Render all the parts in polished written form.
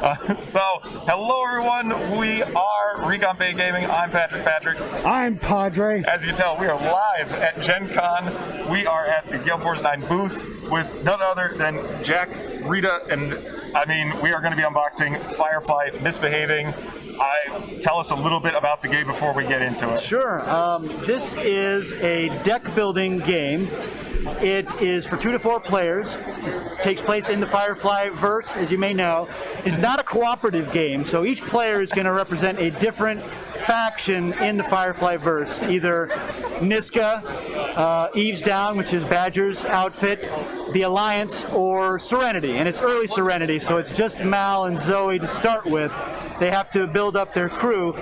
Hello everyone, we are Recon Bay Gaming. I'm Patrick. I'm Padre. As you can tell, we are live at Gencon. We are at the Gale Force 9 booth with none other than Jack Reda, and we are going to be unboxing Firefly Misbehavin. Tell us a little bit about the game before we get into it. Sure. This is a deck building game. It is for 2 to 4 players. It takes place in the Firefly verse, as you may know. It's not a cooperative game, so each player is going to represent a different faction in the Firefly verse. Either Niska, Eve's Down, which is Badger's outfit, the Alliance, or Serenity. And it's early Serenity, so it's just Mal and Zoe to start with. They have to build up their crew,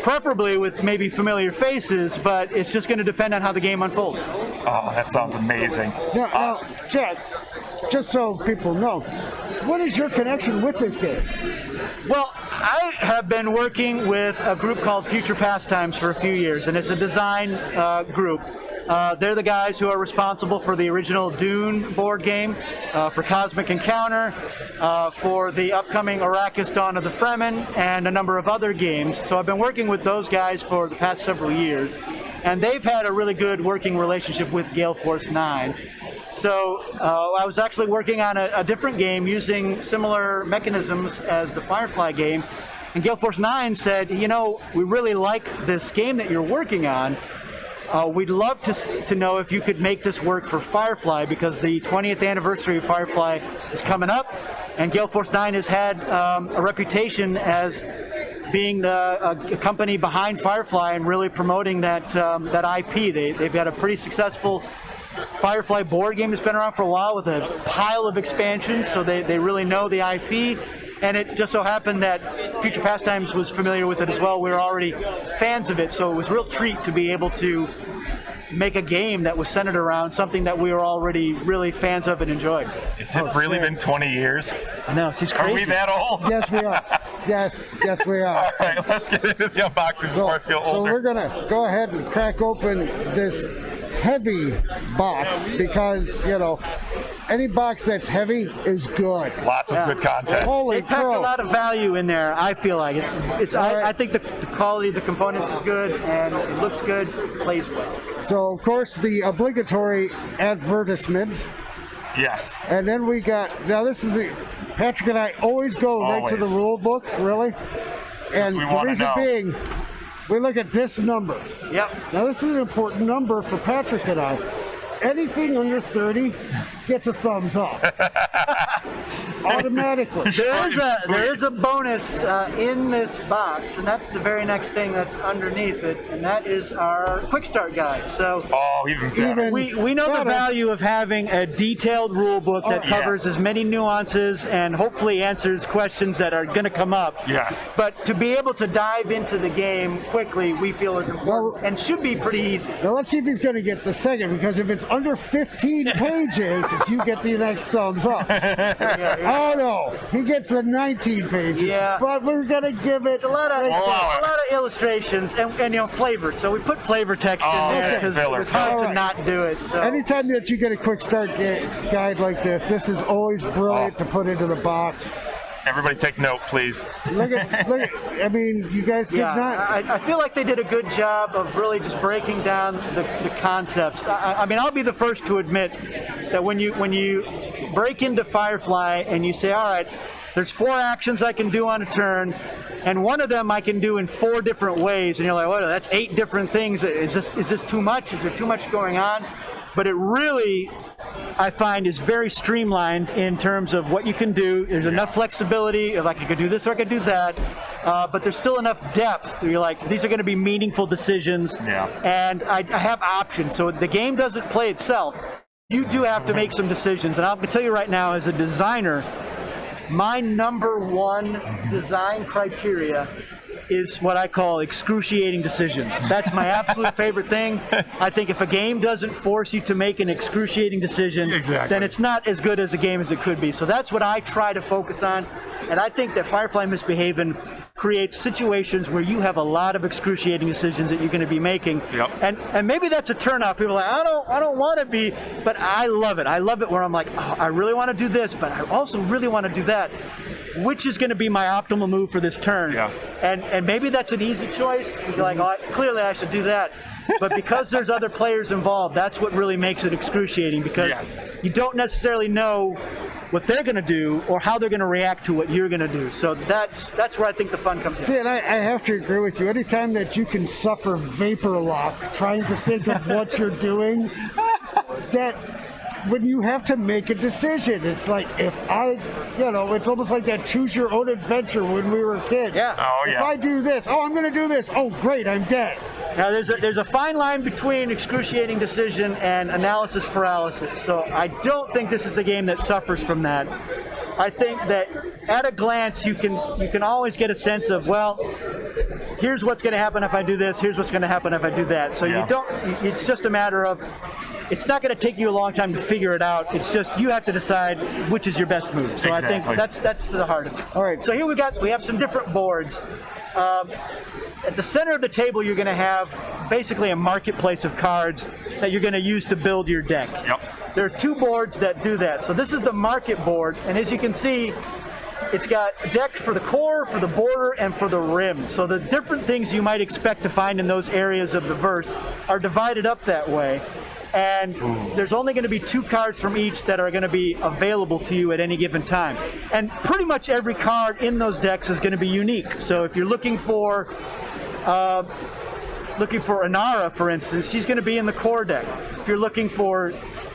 preferably with maybe familiar faces, but it's just going to depend on how the game unfolds. Oh, that sounds amazing. Now, Jack, just so people know, what is your connection with this game? Well, I have been working with a group called Future Pastimes for a few years, and it's a design group. They're the guys who are responsible for the original Dune board game, for Cosmic Encounter, for the upcoming Arrakis Dawn of the Fremen, and a number of other games. So I've been working with those guys for the past several years, and they've had a really good working relationship with Gale Force 9. So I was actually working on a different game using similar mechanisms as the Firefly game, and Gale Force 9 said, you know, we really like this game that you're working on. We'd love to know if you could make this work for Firefly, because the 20th anniversary of Firefly is coming up, and Gale Force 9 has had a reputation as being a company behind Firefly and really promoting that IP. They've had a pretty successful Firefly board game that's been around for a while with a pile of expansions, so they really know the IP. And it just so happened that Future Pastimes was familiar with it as well. We were already fans of it, so it was a real treat to be able to make a game that was centered around something that we were already really fans of and enjoyed. Has it really been 20 years? I know, she's crazy. Are we that old? Yes, we are. Yes, we are. All right, let's get into the unboxing before I feel older. So we're going to go ahead and crack open this heavy box because, you know, any box that's heavy is good. Lots of good content. Holy They packed crow. a lot of value in there. I feel like I think the quality of the components is good, and it looks good, plays well. So, of course, the obligatory advertisement. Yes. And then we got, now this is Patrick and I always go right to the rule book, really. And the reason being, we look at this number. Yep. Now this is an important number for Patrick and I. Anything under 30 gets a thumbs up. Automatically. There is a bonus in this box, and that's the very next thing that's underneath it, and that is our quick start guide. So even better. We know the value of having a detailed rule book that covers as many nuances and hopefully answers questions that are going to come up. Yes. But to be able to dive into the game quickly, we feel is important and should be pretty easy. Now let's see if he's going to get the second, because if it's under 15 pages, you get the next thumbs up. Oh no, he gets the 19 pages. Yeah. But we're going to give it a lot of illustrations and you know, flavor. So we put flavor text in there because it was hard to not do it. So anytime that you get a quick start guide like this is always brilliant to put into the box. Everybody take note, please. Look at, I mean, you guys did not. I feel like they did a good job of really just breaking down the concepts. I mean, I'll be the first to admit that when you break into Firefly and you say, all right, there's 4 actions I can do on a turn, and one of them I can do in 4 different ways, and you're like, well, that's 8 different things. Is this too much? Is there too much going on? But it really, I find, is very streamlined in terms of what you can do. There's enough flexibility of like, I could do this or I could do that, but there's still enough depth. You're like, these are going to be meaningful decisions, and I have options. So the game doesn't play itself. You do have to make some decisions, and I'll tell you right now, as a designer, my number 1 design criteria is what I call excruciating decisions. That's my absolute favorite thing. I think if a game doesn't force you to make an excruciating decision, then it's not as good as a game as it could be. So that's what I try to focus on. And I think that Firefly Misbehavin creates situations where you have a lot of excruciating decisions that you're going to be making. And maybe that's a turnoff. People are like, I don't want to be, but I love it. I love it where I'm like, oh, I really want to do this, but I also really want to do that. which is going to be my optimal move for this turn. Yeah. And maybe that's an easy choice. You're like, oh, clearly I should do that. But because there's other players involved, that's what really makes it excruciating, because you don't necessarily know what they're going to do or how they're going to react to what you're going to do. So that's where I think the fun comes in. See, and I have to agree with you. Anytime that you can suffer vapor lock trying to think of what you're doing, that when you have to make a decision, it's like it's almost like that choose your own adventure when we were kids. Yeah. Oh, If yeah. I do this, I'm going to do this. Oh, great, I'm dead. Now, there's a fine line between excruciating decision and analysis paralysis. So I don't think this is a game that suffers from that. I think that at a glance you can always get a sense of, well, here's what's going to happen if I do this. Here's what's going to happen if I do that. So you don't. It's just a matter of. It's not going to take you a long time to figure it out. It's just you have to decide which is your best move. So I think that's the hardest. All right. So here we have some different boards. At the center of the table, you're going to have basically a marketplace of cards that you're going to use to build your deck. Yep. There are two boards that do that. So this is the market board, and as you can see, it's got decks for the core, for the border, and for the rim. So the different things you might expect to find in those areas of the verse are divided up that way. And there's only going to be 2 cards from each that are going to be available to you at any given time. And pretty much every card in those decks is going to be unique. So if you're looking for Inara, for instance, she's going to be in the core deck. If you're looking for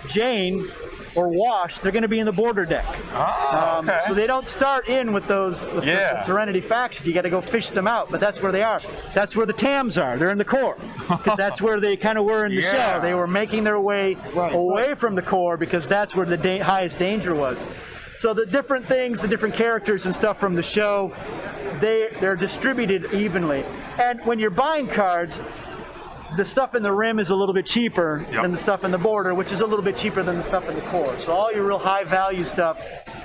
Jane or Wash, they're going to be in the border deck. Okay. So they don't start in with those with the Serenity faction. You got to go fish them out, but that's where they are. That's where the Tams are. They're in the core, because that's where they kind of were in the show. They were making their way away from the core because that's where the highest danger was. So the different things, the different characters and stuff from the show, they're distributed evenly. And when you're buying cards, the stuff in the rim is a little bit cheaper than the stuff in the border, which is a little bit cheaper than the stuff in the core. So all your real high value stuff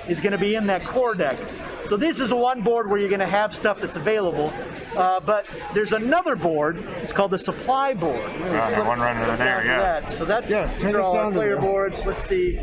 is going to be in that core deck. So this is the one board where you're going to have stuff that's available. But there's another board. It's called the supply board. One right under there, that. So these are all our player boards. Let's see.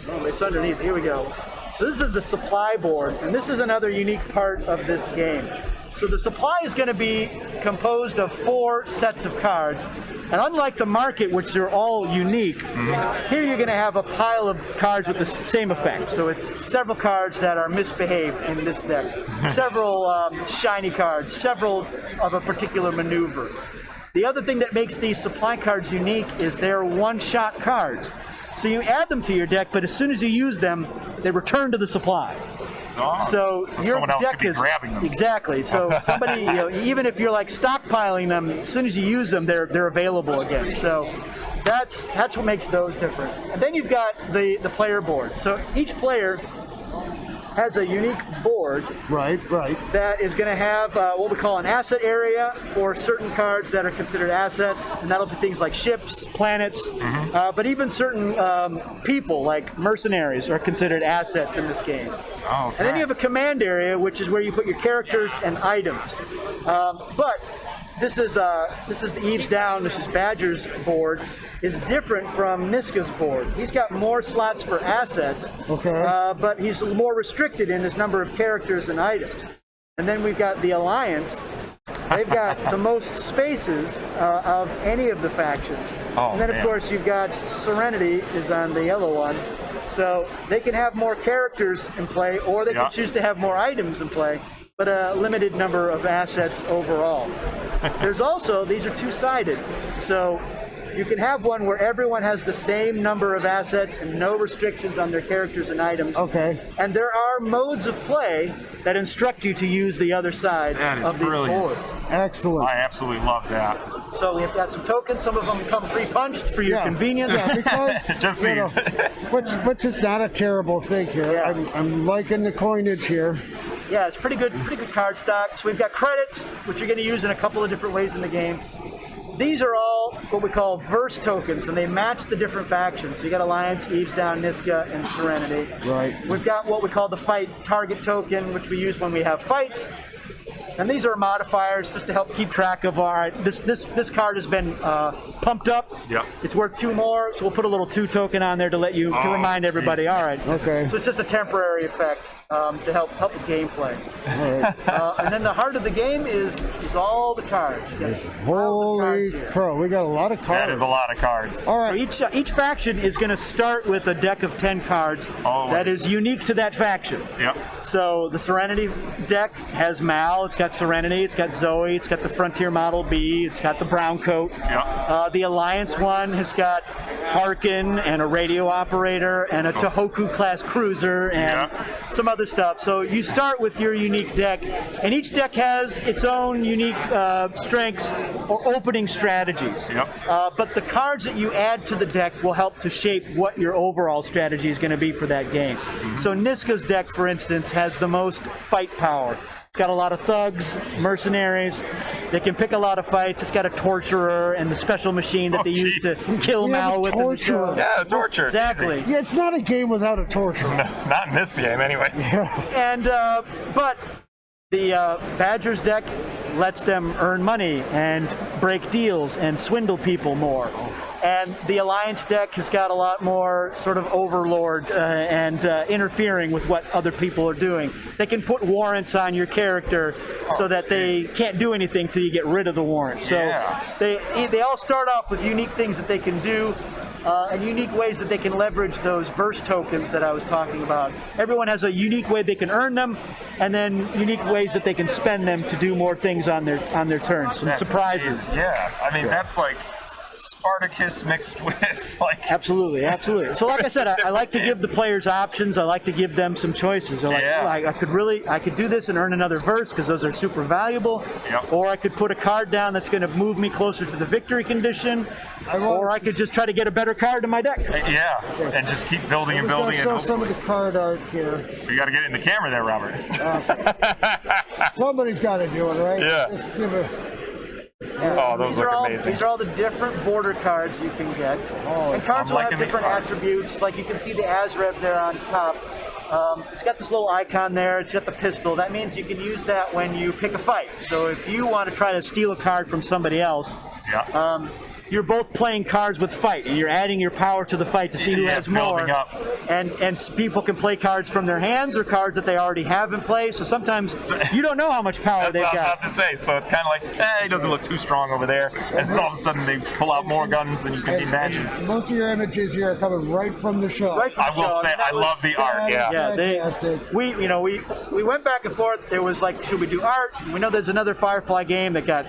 Oh, it's underneath. Here we go. So this is the supply board, and this is another unique part of this game. So the supply is going to be composed of 4 sets of cards. And unlike the market, which they're all unique, here you're going to have a pile of cards with the same effect. So it's several cards that are misbehaved in this deck, several shiny cards, several of a particular maneuver. The other thing that makes these supply cards unique is they're one-shot cards. So you add them to your deck, but as soon as you use them, they return to the supply. So your someone else deck could be is grabbing them. Exactly. So somebody, even if you're like stockpiling them, as soon as you use them, they're available again. So that's what makes those different. And then you've got the player board. So each player has a unique board. Right. That is going to have what we call an asset area for certain cards that are considered assets, and that'll be things like ships, planets, but even certain people like mercenaries are considered assets in this game. And then you have a command area, which is where you put your characters and items. But this is the Eves Down. This is Badger's board. Is different from Niska's board. He's got more slots for assets, but he's more restricted in his number of characters and items. And then we've got the Alliance. They've got the most spaces of any of the factions. And then, of course, you've got Serenity is on the yellow one. So they can have more characters in play, or they can choose to have more items in play, but a limited number of assets overall. There's also, these are two-sided. So you can have one where everyone has the same number of assets and no restrictions on their characters and items. And there are modes of play that instruct you to use the other sides of these boards. Excellent. I absolutely love that. So we've got some tokens. Some of them come pre-punched for your convenience. Because Just these. Which is not a terrible thing here. I'm liking the coinage here. Yeah, it's pretty good card stock. So we've got credits, which you're going to use in a couple of different ways in the game. These are all what we call verse tokens, and they match the different factions. So you got Alliance, Eves Down, Niska, and Serenity. Right. We've got what we call the fight target token, which we use when we have fights. And these are modifiers just to help keep track of our. This card has been pumped up. Yep. It's worth 2 more, so we'll put a little 2 token on there to let you to remind everybody. All right. Okay. So it's just a temporary effect to help the gameplay. And then the heart of the game is all the cards. You got piles of Holy cards here. crow, we got a lot of cards. That is a lot of cards. All right. So each faction is going to start with a deck of 10 cards that is unique to that faction. Yep. So the Serenity deck has Mal, it's got Serenity, it's got Zoe, it's got the Frontier Model B, it's got the Brown Coat. Yep. The Alliance one has got Harkin and a radio operator and a Tohoku class cruiser and some other stuff. So you start with your unique deck, and each deck has its own unique strengths or opening strategies. Yep. But the cards that you add to the deck will help to shape what your overall strategy is going to be for that game. So Niska's deck, for instance, has the most fight power. It's got a lot of thugs, mercenaries. They can pick a lot of fights. It's got a torturer and the special machine that they use to kill We have Mal a with in the show. torturer. Yeah, torture. Exactly. Yeah, it's not a game without a torture. Not in this game, anyway. And but the Badgers deck lets them earn money and break deals and swindle people more. And the Alliance deck has got a lot more sort of overlord and interfering with what other people are doing. They can put warrants on your character so that they can't do anything till you get rid of the warrant. So they all start off with unique things that they can do. And unique ways that they can leverage those verse tokens that I was talking about. Everyone has a unique way they can earn them, and then unique ways that they can spend them to do more things on their turns. Some surprises. Yeah, I mean that's like Spartacus mixed with like. Absolutely. So like I said, I like to give the players options. I like to give them some choices. They're like, oh, I could do this and earn another verse because those are super valuable. Yep. Or I could put a card down that's going to move me closer to the victory condition. Or I could just try to get a better card in my deck. Yeah, and just keep building and We're building. gonna show some of the card art here. You got to get it in the camera there, Robert. Somebody's got to do it, right? Yeah. Just give us. Oh, those look amazing. These are all the different border cards you can get. And cards will have different attributes. Like you can see the Azrev there on top. It's got this little icon there. It's got the pistol. That means you can use that when you pick a fight. So if you want to try to steal a card from somebody else, you're both playing cards with fight, and you're adding your power to the fight to see who has more. And people can play cards from their hands or cards that they already have in play. So sometimes you don't know how much power they've got. That's what I was about to say. So it's kind of like, he doesn't look too strong over there, and then all of a sudden they pull out more guns than you can imagine. Most of your images here are coming right from the show. Right from the show. I will say, I love the art. Yeah. Fantastic. We went back and forth. There was like, should we do art? We know there's another Firefly game that got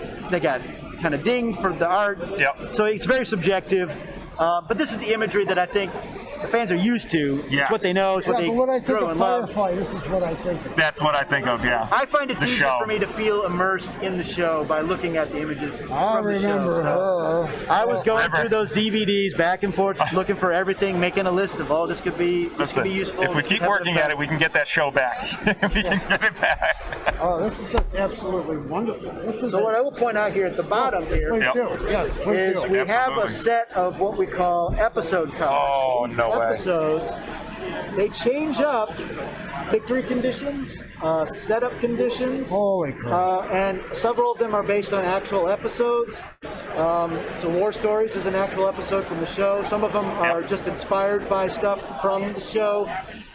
kind of dinged for the art. Yep. So it's very subjective. But this is the imagery that I think the fans are used to. It's what they know. It's what they when I think grow of and love. Firefly, this is what I think of. That's what I think of. Yeah. I find it's The easier show. for me to feel immersed in the show by looking at the images I from the show. remember So her. I was going Forever. through those DVDs back and forth, just looking for everything, making a list of, this could be useful. If we keep working at it, we can get that show back. We can get it back. Oh, this is just absolutely wonderful. This is So what I will point out here at the bottom here Please Yep. do. Yes, please is do. we have Absolutely. a set of what we call episode cards. Oh, These no way. episodes, they change up victory conditions, setup conditions, Holy crap. and several of them are based on actual episodes. So War Stories is an actual episode from the show. Some of them are just inspired by stuff from the show,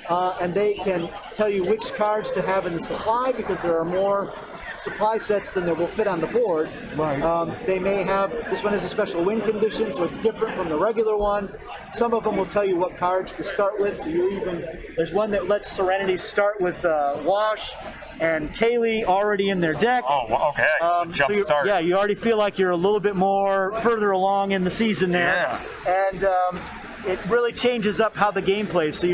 and they can tell you which cards to have in the supply because there are more supply sets than there will fit on the board. Right. They may have, this one has a special win condition, so it's different from the regular one. Some of them will tell you what cards to start with, so there's one that lets Serenity start with Wash and Kaylee already in their deck. Oh, okay. Jump start. Yeah, you already feel like you're a little bit more further along in the season there. And it really changes up how the game plays. So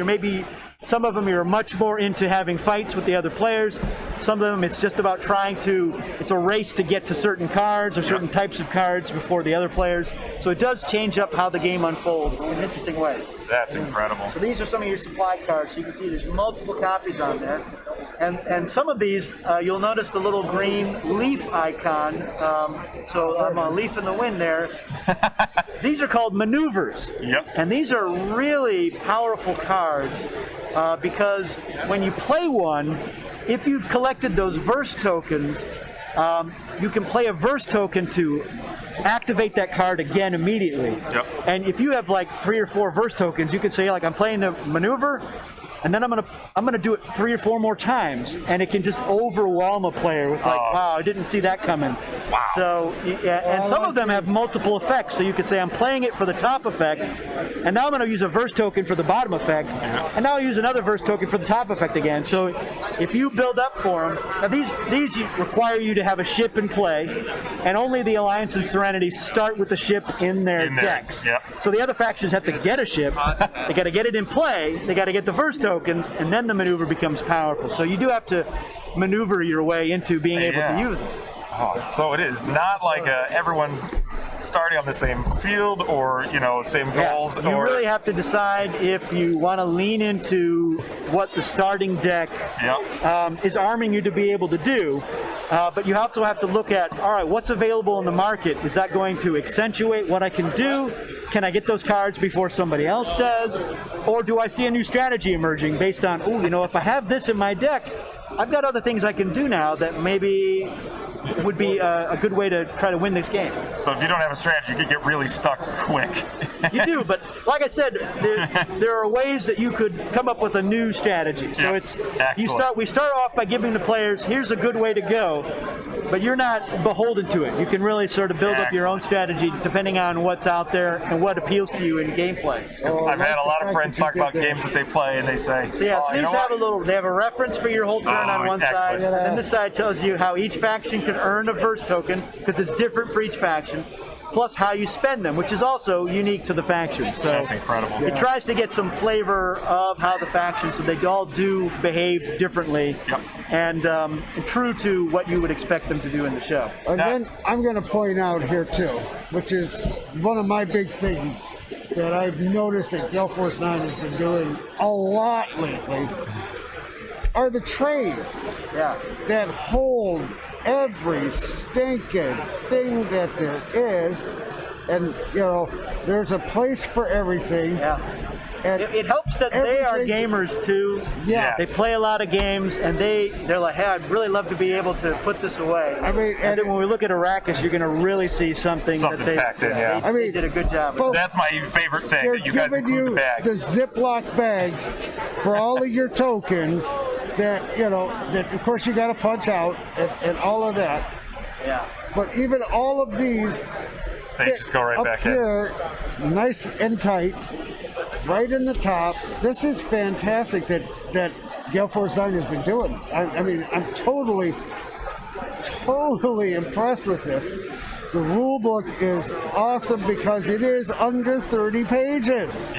some of them you're much more into having fights with the other players. Some of them it's just about it's a race to get to certain cards or certain types of cards before the other players. So it does change up how the game unfolds in interesting ways. That's incredible. So these are some of your supply cards. So you can see there's multiple copies on there. And some of these, you'll notice the little green leaf icon. So I'm a leaf in the wind there. These are called maneuvers. Yep. And these are really powerful cards because when you play one, if you've collected those verse tokens, you can play a verse token to activate that card again immediately. Yep. And if you have like 3 or 4 verse tokens, you can say like, I'm playing the maneuver, and then I'm gonna do it 3 or 4 more times, and it can just overwhelm a player with like, wow, I didn't see that coming. Wow. So yeah, and some of them have multiple effects. So you could say I'm playing it for the top effect, and now I'm gonna use a verse token for the bottom effect, and now I'll use another verse token for the top effect again. So if you build up for them, now these require you to have a ship in play, and only the Alliance and Serenity start with the ship in their decks. Yep. So the other factions have to get a ship, they got to get it in play, they got to get the verse tokens, and then the maneuver becomes powerful. So you do have to maneuver your way into being able to use it. Oh, so it is not like everyone's starting on the same field or same goals. You really have to decide if you want to lean into what the starting deck is arming you to be able to do. But you also have to look at, all right, what's available in the market? Is that going to accentuate what I can do? Can I get those cards before somebody else does? Or do I see a new strategy emerging based on, if I have this in my deck, I've got other things I can do now that maybe would be a good way to try to win this game. So if you don't have a strategy, you could get really stuck quick. You do, but like I said, there are ways that you could come up with a new strategy. So we start off by giving the players, here's a good way to go, but you're not beholden to it. You can really sort of build up your own strategy depending on what's out there and what appeals to you in gameplay. I've had a lot of friends talk about games that they play and they say, so these have a reference for your whole turn on one side, and then this side tells you how each faction can earn a verse token, because it's different for each faction, plus how you spend them, which is also unique to the faction. So that's incredible. It tries to get some flavor of how the factions, so they all do behave differently, and true to what you would expect them to do in the show. And then I'm going to point out here too, which is one of my big things that I've noticed that Gale Force 9 has been doing a lot lately, are the trays that hold every stinking thing that there is, and there's a place for everything. And it helps that they are gamers too. Yes. They play a lot of games, and they're like, hey, I'd really love to be able to put this away. I mean, and then when we look at Arrakis, you're going to really see something that they packed in. They did a good job. Folks, that's my favorite thing, that you guys include the bags. The Ziploc bags for all of your tokens that that of course you got to punch out and all of that. Yeah. But even all of these, they just go right back here, nice and tight, right in the top. This is fantastic that Gale Force 9 has been doing. I mean, I'm totally impressed with this. The rule book is awesome because it is under 30 pages.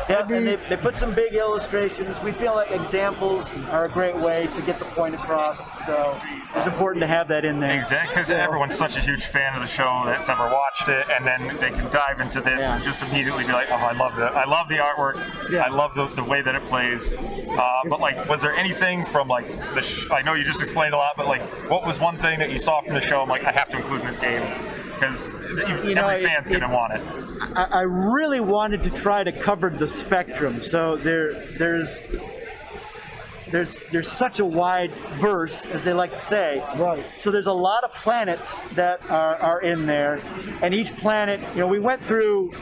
And they put some big illustrations. We feel like examples are a great way to get the point across. So it's important to have that in there. Exactly, because everyone's such a huge fan of the show that's ever watched it, and then they can dive into this and just immediately be like, oh, I love that. I love the artwork. I love the way that it plays. But like, was there anything from like I know you just explained a lot, but like, what was one thing that you saw from the show? I'm like, I have to include in this game because every fan's gonna want it. I really wanted to try to cover the spectrum. So there's such a wide verse, as they like to say. Right. So there's a lot of planets that are in there, and each planet, we went through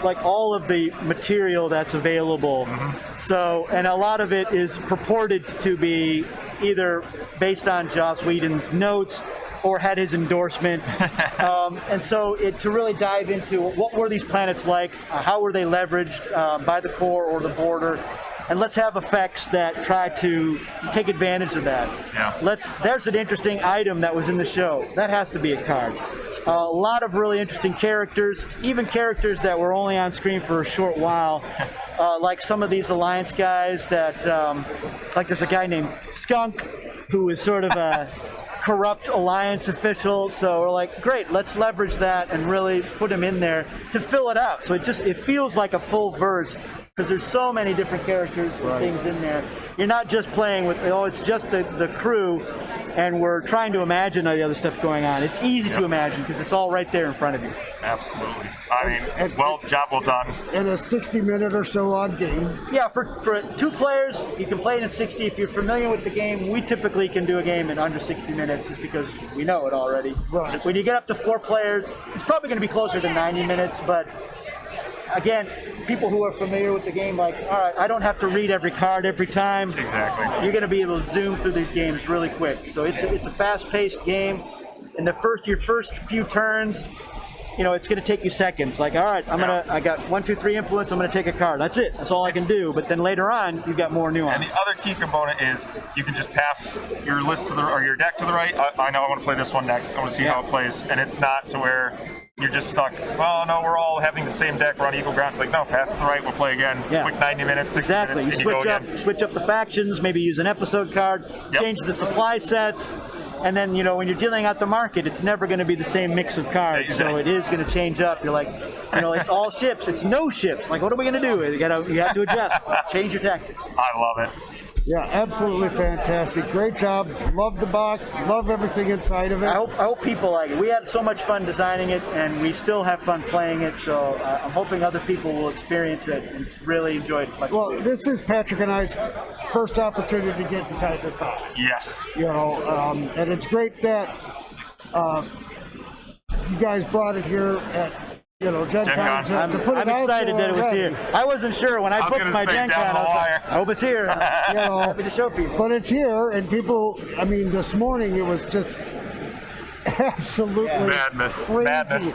like all of the material that's available. So, and a lot of it is purported to be either based on Joss Whedon's notes or had his endorsement. And so to really dive into what were these planets like, how were they leveraged by the core or the border, and let's have effects that try to take advantage of that. There's an interesting item that was in the show. That has to be a card. A lot of really interesting characters, even characters that were only on screen for a short while, like some of these Alliance guys that, like there's a guy named Skunk, who is sort of a corrupt Alliance official, so we're like, great, let's leverage that and really put him in there to fill it out. So it feels like a full verse, because there's so many different characters and things in there. You're not just playing with, it's just the crew. and we're trying to imagine all the other stuff going on. It's easy to imagine because it's all right there in front of you. Absolutely. I mean, job well done. In a 60-minute or so odd game. Yeah, for 2 players, you can play it in 60. If you're familiar with the game, we typically can do a game in under 60 minutes just because we know it already. Right. When you get up to 4 players, it's probably going to be closer to 90 minutes, but again, people who are familiar with the game, like, all right, I don't have to read every card every time. Exactly. You're going to be able to zoom through these games really quick. So it's a fast-paced game. In your first few turns, it's going to take you seconds. Like, all right, I got 1, 2, 3 influence. I'm going to take a card. That's it. That's all I can do. But then later on, you've got more nuance. And the other key component is you can just pass your list or your deck to the right. I know I want to play this one next. I want to see how it plays, and it's not to where you're just stuck. Oh no, we're all having the same deck. We're on equal ground. Like, no, pass to the right. We'll play again. Quick 90 minutes, 60 exactly. minutes, You and you go again. switch up the factions. Maybe use an episode card. Change the supply sets. And then, when you're dealing out the market, it's never going to be the same mix of cards. Exactly. So it is going to change up. You're like, it's all ships. It's no ships. Like, what are we going to do? You have to adjust. Change your tactics. I love it. Yeah, absolutely fantastic. Great job. Love the box. Love everything inside of it. I hope people like it. We had so much fun designing it, and we still have fun playing it. So I'm hoping other people will experience it and really enjoy it as much. Well, this is Patrick and I's first opportunity to get inside this box. Yes. And it's great that you guys brought it here at Gencon to put it I'm out excited there that it was already. here. I wasn't sure when I booked gonna my say Gencon. down the I was like, wire. I hope it's here. Happy to show people. But it's here, and people. I mean, this morning it was just absolutely Madness. crazy Madness.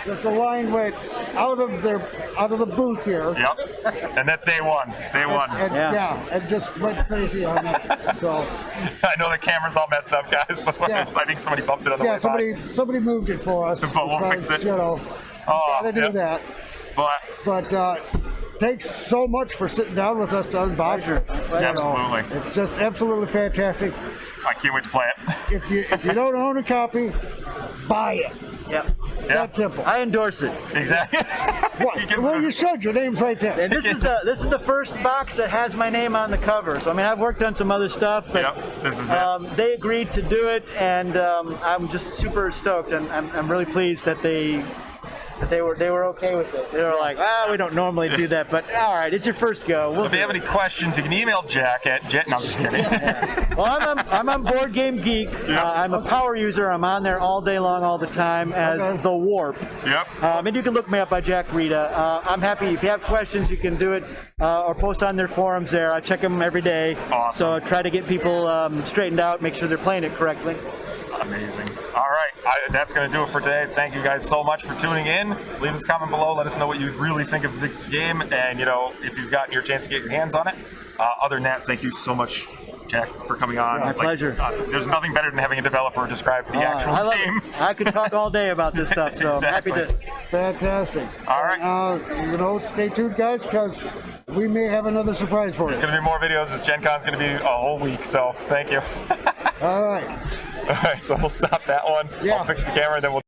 that the line went out of the booth here. Yep. And that's day one. Day one. And just went crazy on that. So I know the camera's all messed up, guys, but I think somebody bumped it on the way by. somebody moved it for us. But we'll fix it. Gotta do that. But thanks so much for sitting down with us to unbox it. Absolutely. It's just absolutely fantastic. I can't wait to play it. If you don't own a copy, buy it. Yep. That's simple. I endorse it. Exactly. Well, you should. Your name's right there. And this is the first box that has my name on the cover. So I mean, I've worked on some other stuff, but this is it. they agreed to do it, and I'm just super stoked, and I'm really pleased that they were okay with it. They were like, we don't normally do that, but all right, it's your first go. If you have any questions, you can email Jack at Jet. No, I'm just kidding. Well, I'm on Board Game Geek. I'm a power user. I'm on there all day long, all the time as The Warp. Yep. And you can look me up by Jack Reda. I'm happy. If you have questions, you can do it or post on their forums there. I check them every day. Awesome. So I try to get people straightened out, make sure they're playing it correctly. Amazing. All right, that's going to do it for today. Thank you guys so much for tuning in. Leave us a comment below. Let us know what you really think of this game, and if you've gotten your chance to get your hands on it. Other than that, thank you so much, Jack, for coming on. My pleasure. There's nothing better than having a developer describe the actual game. I could talk all day about this stuff, so Exactly. I'm happy to. Fantastic. All right. Stay tuned, guys, because we may have another surprise for you. There's going to be more videos. This Gen Con's going to be a whole week, so thank you. All right. All right, so we'll stop that one. Yeah. I'll fix the camera, and then we'll